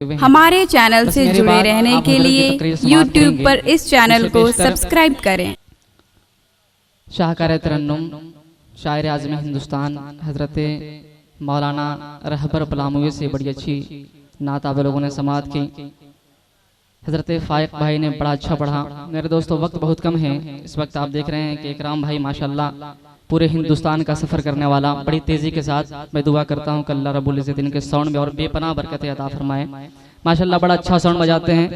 हमारे चैनल से जुड़े रहने के लिए YouTube पर इस चैनल को सब्सक्राइब करें। शाहकार तरन्नुम शायर आज़म हिंदुस्तान हज़रत मौलाना रहबर पलामुए से बड़ी अच्छी नात आप लोगों ने समाअत की। हज़रत फ़ाइक भाई ने बड़ा अच्छा पढ़ा। मेरे दोस्तों वक्त बहुत कम है। इस वक्त आप देख रहे हैं कि इकराम भाई माशाल्लाह पूरे हिंदुस्तान का सफ़र करने वाला, बड़ी तेज़ी के साथ मैं दुआ करता हूँ कि अल्लाह रब्बुल इज़्ज़त इनके साउंड में और बेपनाह बरकतें अता फरमाए। माशाल्लाह बड़ा अच्छा साउंड बजाते हैं।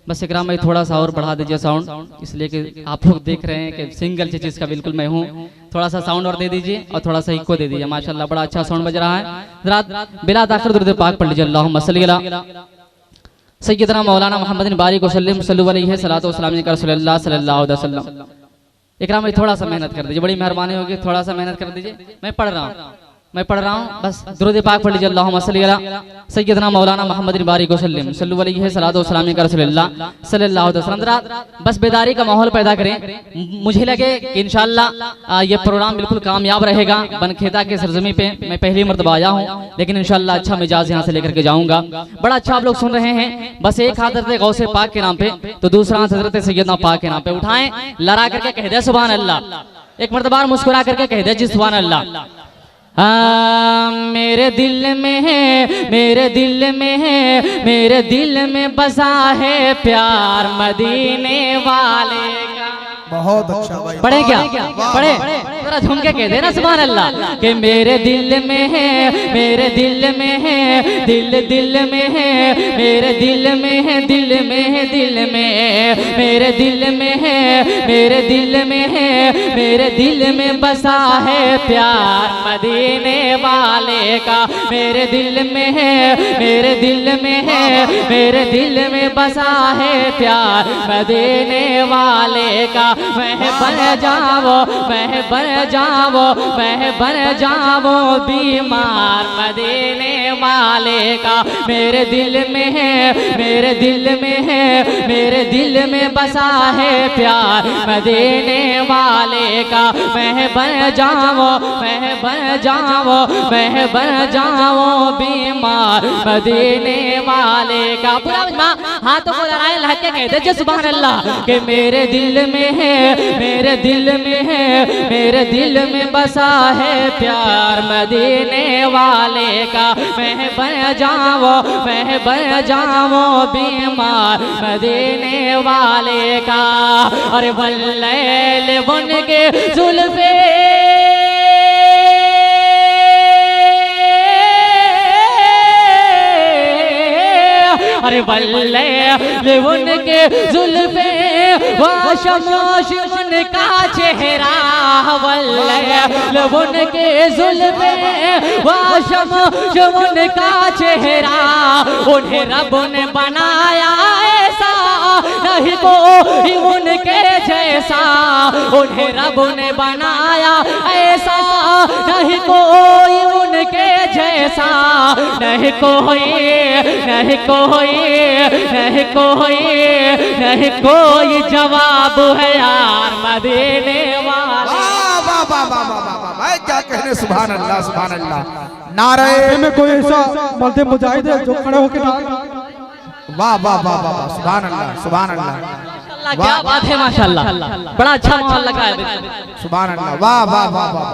बस इकराम भाई थोड़ा सा और बढ़ा दीजिए साउंड, इसलिए कि आप लोग देख रहे हैं कि सिंगल चीज़ का बिल्कुल मैं हूँ। थोड़ा सा साउंड और दे दीजिए और थोड़ा सा इको दे दीजिए। माशाल्लाह बड़ा अच्छा साउंड बज रहा है। जरा बिला ताखिर दुरूद पाक पढ़ लीजिए। अल्लाहुम्मा सल्ली अला सय्यदना मौलाना मोहम्मद बारिक वसल्लम सल्लल्लाहु अलैहि सलातो व सलाम या रसूलल्लाह सल्लल्लाहु अलैहि वसल्लम। इकराम भाई थोड़ा सा मेहनत कर दीजिए, बड़ी मेहरबानी होगी। थोड़ा सा मेहनत कर दीजिए। मैं पढ़ रहा हूँ, बस दुरूद पाक पढ़ लीजिए। अल्लाहुम्मा सल्ली अला सय्यदना मौलाना मोहम्मद बारिक वसल्लम सल्लल्लाहु अलैहि सलातो व सलाम या रसूलल्लाह सल्लल्लाहु अलैहि वसल्लम। बस बेदारी का माहौल पैदा करें। मुझे लगे कि इंशाअल्लाह ये प्रोग्राम बिल्कुल कामयाब रहेगा। बनखेता के सरजमी पे मैं पहली मर्तबा आया हूँ, लेकिन इंशाअल्लाह अच्छा मिजाज यहाँ से लेकर के जाऊँगा। बड़ा अच्छा आप लोग सुन रहे हैं। बस एक हाथ हज़रत गौसे पाक के नाम पे तो दूसरा हाथ हज़रत सैयदना पाक के नाम पे उठाएं, लड़ा करके कह दे सुभान अल्लाह। एक मर्तबा मुस्कुरा करके कह दे जी सुभान अल्लाह। मेरे दिल में है, मेरे दिल में है, मेरे दिल में बसा है प्यार मदीने वाले का। बहुत अच्छा भाई। पढ़े क्या? पढ़े जरा झूम के कह देना सुभान अल्लाह कि मेरे दिल में है, मेरे दिल में है, दिल दिल में है, मेरे दिल में है, दिल में है, दिल में मेरे दिल में है, मेरे दिल में है, मेरे दिल में बसा है प्यार मदीने वाले का। मेरे दिल में है, मेरे दिल में है, मेरे दिल में बसा है प्यार मदीने वाले का। मैं बन जाओ, मैं बन जाओ, मैं बन जाओ बीमार मदीने वाले का। मेरे दिल में है, मेरे दिल में है, मेरे दिल में बसा है प्यार मदीने वाले का। मैं बन जाओ, मैं बन जाओ, मैं बन जाओ बीमार मदीने वाले का। पूरा हाथों को लड़ाए लहके कहते जय सुभान अल्लाह कि मेरे दिल में है, मेरे दिल में है, मेरे दिल में बसा है प्यार मदीने वाले का। मैं बन जाओ, मैं बन जाओ बीमार मदीने वाले का। अरे वल्लैल बन के जुल्फे अरे बल्ले उनके जुल्फे वाशमाश उनका चेहरा, बल्ले उनके जुल्फे वाशमाश उनका चेहरा। उन्हें रब ने बनाया ऐसा नहीं कोई उनके जैसा। उन्हें रब ने बनाया ऐसा नहीं कोई उनके जैसा। नहीं कोई, नहीं कोई, नहीं कोई, नहीं कोई जवाब है यार मदीने वाला। वाह वाह वाह वाह वाह भाई, क्या कहने। सुभान अल्लाह, सुभान अल्लाह। नारे में कोई ऐसा मर्द मुजाहिद है जो खड़े होकर वाह वाह वाह वाह, सुभान अल्लाह, सुभान अल्लाह। क्या बात है माशाल्लाह, बड़ा अच्छा माहौल लगा है। सुभान अल्लाह, वाह वाह वाह वाह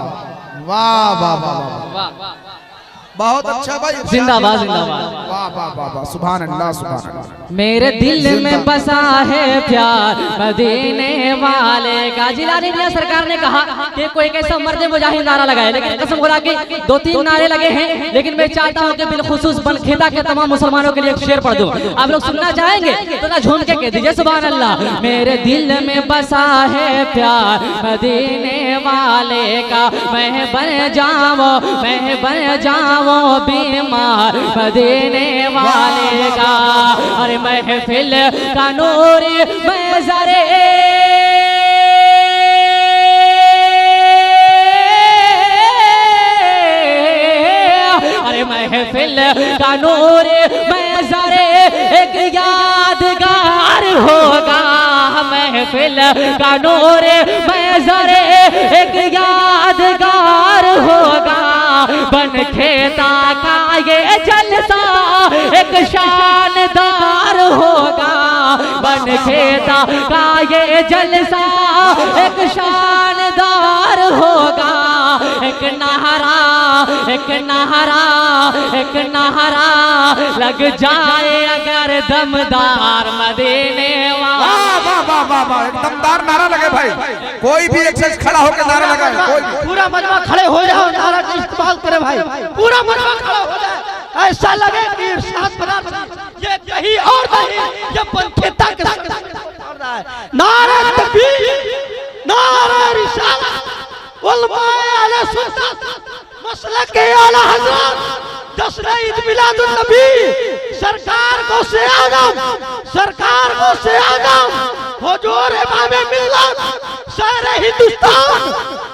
वाह वाह वाह वाह, बहुत अच्छा भाई। जिंदाबाद जिंदाबाद। वाह वाह वाह वाह, सुभान अल्लाह, सुभान अल्लाह। मेरे दिल में बसा है प्यार मदीने वाले का। जिलानी मियां सरकार ने कहा कि कोई कैसा मर्द मुजाहिद नारा लगाए, लेकिन कसम खुदा के 2-3 नारे लगे हैं। लेकिन मैं चाहता हूं कि बिलखुसूस बनखेता के तमाम मुसलमानों के लिए एक शेर पढ़ दूं। आप लोग सुनना चाहेंगे तो ना झूम के कह दीजिए सुभान अल्लाह। मेरे दिल में बसा है प्यार मदीने वाले का। मैं बन जाओ, मैं बन जाओ बीमार मदीने वाले का। अरे महफिल का नूर मैं ज़रे अरे महफिल का नूर मैं ज़रे एक यादगार होगा। महफिल का नूर मैं ज़रे एक यादगार होगा। बनखेता का ये जल जलसा एक शानदार होगा, बन खेता का ये जलसा एक शानदार होगा। एक नहरा एक नहरा एक नहरा लग जाए अगर दमदार मदीने वाला। वाह वाह वाह वाह, एक दमदार नारा लगे भाई, कोई भी एक शख्स खड़ा होकर नारा लगाए, कोई पूरा मजमा खड़े हो जाओ, नारा का इस्तेमाल करे भाई, पूरा मजमा खड़ा हो जाए, ऐसा लगे कि इरशाद बना ये कहीं और नहीं, ये बनखेता के साथ नारा तकबीर, नारा रिसालत, उलमाए अहले सुन्नत, मसलक के आला हज़रत, जश्न ईद मिलादुन नबी, सरकार को से आज़म, सरकार को से आज़म, हुजूर इमाम मिल्लत, शहर हिंदुस्तान,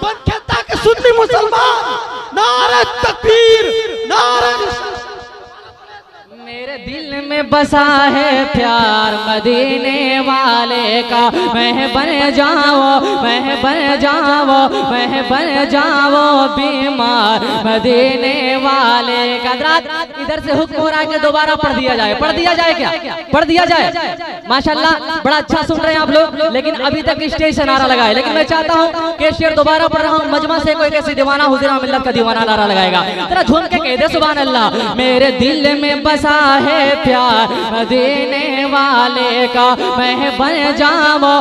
बनखेता के सुन्नी मुसलमान, नारा तकबीर, नारा मेरे दिल में बसा है प्यार मदीने वाले का। मैं बन जाओ मैं बन जाओ मैं बन जाओ बीमार मदीने वाले का। इधर से हुक्म हो रहा है कि दोबारा पढ़ दिया जाए, पढ़ दिया जाए क्या, पढ़ दिया जाए। माशाल्लाह बड़ा अच्छा सुन रहे हैं आप लोग, लेकिन अभी तक स्टेज से नारा लगा है, लेकिन मैं चाहता हूँ कि शेर दोबारा पढ़ रहा हूँ, मजमा से कोई कैसी दीवाना हुज़ूर मिल्लत का दीवाना नारा लगाएगा। जरा झूम के कह दे सुभान अल्लाह। मेरे दिल में बसा है प्यार मदीने वाले का, मैं बन जाऊं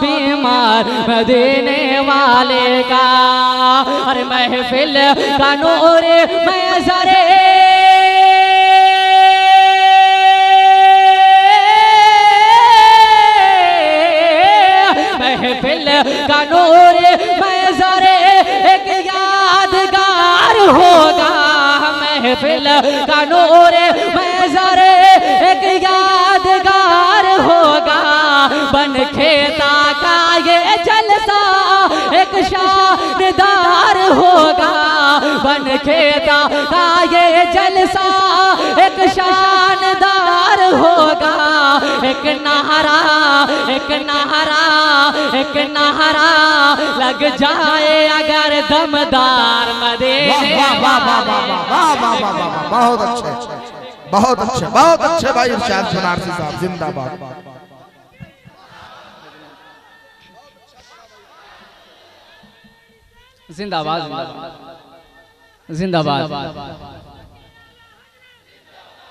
बीमार मदीने वाले का। अरे महफिल का नूर मैं ज़रे महफिल का नूर मैं ज़रे एक यादगार होगा। महफिल का नूर मैं ज़रे एक यादगार होगा। बन खेता का ये जलसा एक शानदार होगा। बन खेता का ये जलसा एक शानदार होगा। एक नहरा एक नहरा एक नहरा लग जाए अगर दमदार मदीने वाला। बहुत अच्छे बहुत अच्छे बहुत अच्छे भाई इरशाद बनारसी साहब, जिंदाबाद। जिंदाबाद जिंदाबाद।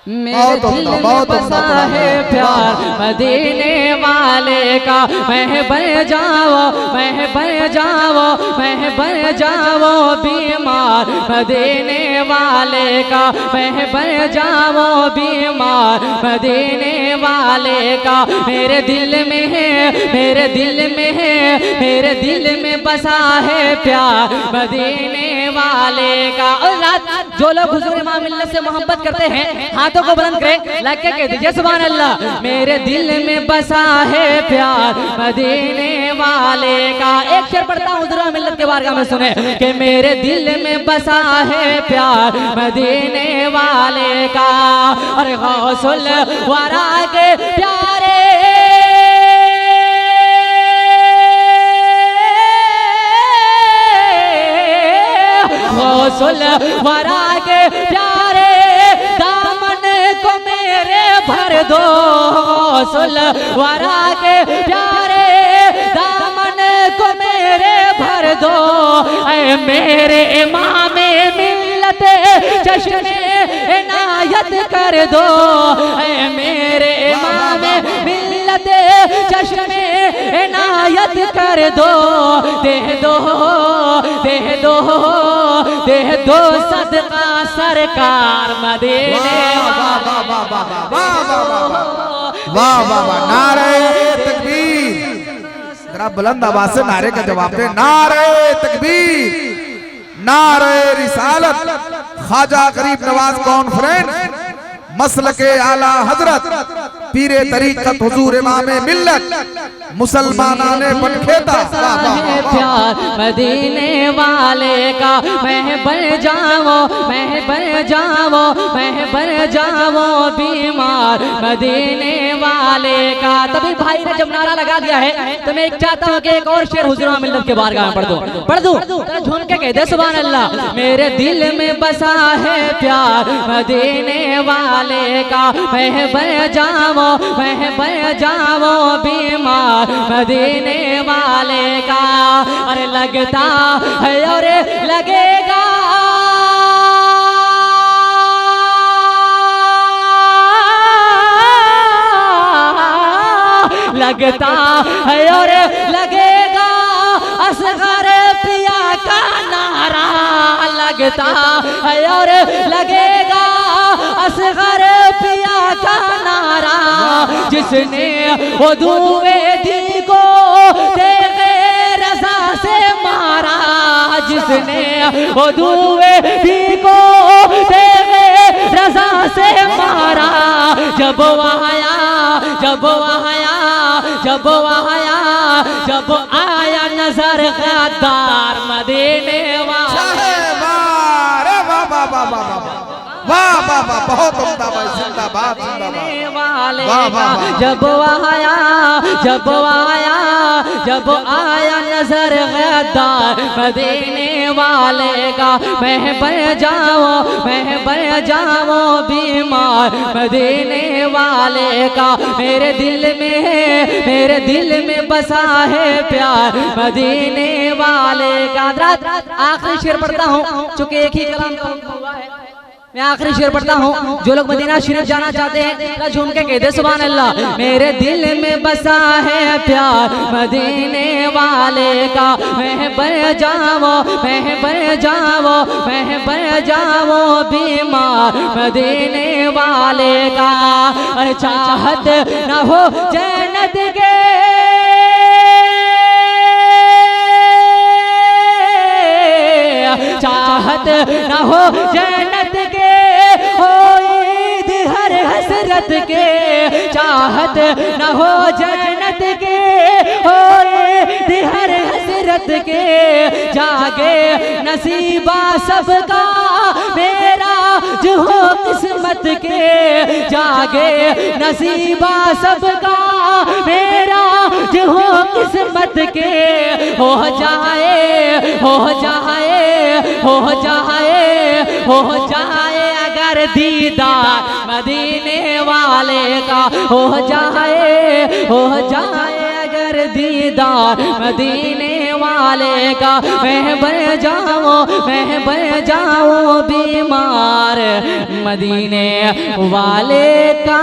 मेरे दिल में बसा है प्यार मदीने वाले का। मैं बन जाओ मैं बन जाओ मैं बन जाओ बीमार मदीने वाले का। मैं बन जाओ बीमार मदीने वाले का। मेरे दिल में है मेरे दिल में है मेरे दिल में बसा है प्यार मदीने वाले का। जो लोग हुजूर इमाम मिल्लत से मोहब्बत करते हैं हाथों को बुलंद करें, लाके कह दीजिए सुभान अल्लाह। मेरे दिल में बसा है प्यार मदीने वाले का। एक शेर पढ़ता हूँ हुजूर इमाम मिल्लत के बारगाह में, सुने कि मेरे दिल में बसा है प्यार मदीने वाले का। और गौसुल वरा के प्यारे गौसुल वरा के प्यारे दामन को मेरे भर दो। गौसुल वरा के प्यारे दामन को मेरे भर दो। ऐ मेरे इमाम मिल्लत चश्मे इनायत कर दो। ऐ मेरे इमाम मिल्लत चश्मे इनायत कर दो। दे दो दे दो दे दो सदका सरकार मदीने वाला। वाह वाह वाह, नारे तकबीर। जरा बुलंद आवाज से नारे का जवाब दे। नारे तकबीर, नारे रिसालत, ख्वाजा गरीब नवाज कॉन्फ्रेंस, मसलके आला हजरत, पीरे तरीकत हुजूर इमाम मिल्लत, मुसलमाना ने बनखेता है प्यार मदीने वाले का। मैं बन जाऊं बीमार मदीने वाले का। तभी भाई ने जब नारा लगा दिया है तो मैं चाहता हूँ कि एक और शेर हुजूर मिल्लत के बारगाह में पढ़ दूं झूम के कह दे सुभान अल्लाह। मेरे दिल में बसा है प्यार मदीने वाले का। मैं बन जाऊं बीमार मदीने वाले का। अरे लगता है और लगेगा लगता है और लगेगा असगर पिया का नारा। लगता है और लगेगा असगर पिया का नारा। जिसने वो दुए दी को तेरे रज़ा से मारा। जिसने वो दुए दी को तेरे रज़ा से मारा। जब आया नजर गद्दार मदीने वाला। वाह वाह वाह बहुत उम्दा भाई जिंदाबाद जब आया नजर गद्दार मदीने वाले का। मैं बन जाऊं बीमार मदीने वाले का। मेरे दिल में बसा है प्यार मदीने वाले का। आखिरी शेर पढ़ता हूँ चूंकि एक ही कलाम का हुआ है। मैं आखिरी शेर पढ़ता हूँ। जो लोग मदीना शरीफ जाना चाहते हैं झूम के कह दे सुभान अल्लाह। मेरे दिल में बसा है प्यार मदीने वाले का। मैं बन जाऊं बीमार मदीने वाले का। अरे चाहत न हो जन्नत के चाहत न हो जन्नत के हो ईद हर हसरत के। चाहत न हो जन्नत के हो ईद हर हसरत के। जागे नसीबा सबका मेरा जो हो किस्मत के। जागे नसीबा सबका मेरा जो हो किस्मत के। हो जाए अगर दीदार मदीने वाले का। हो जाए अगर दीदार मदीने वाले का। मैं बन जाऊं बीमार मदीने वाले का।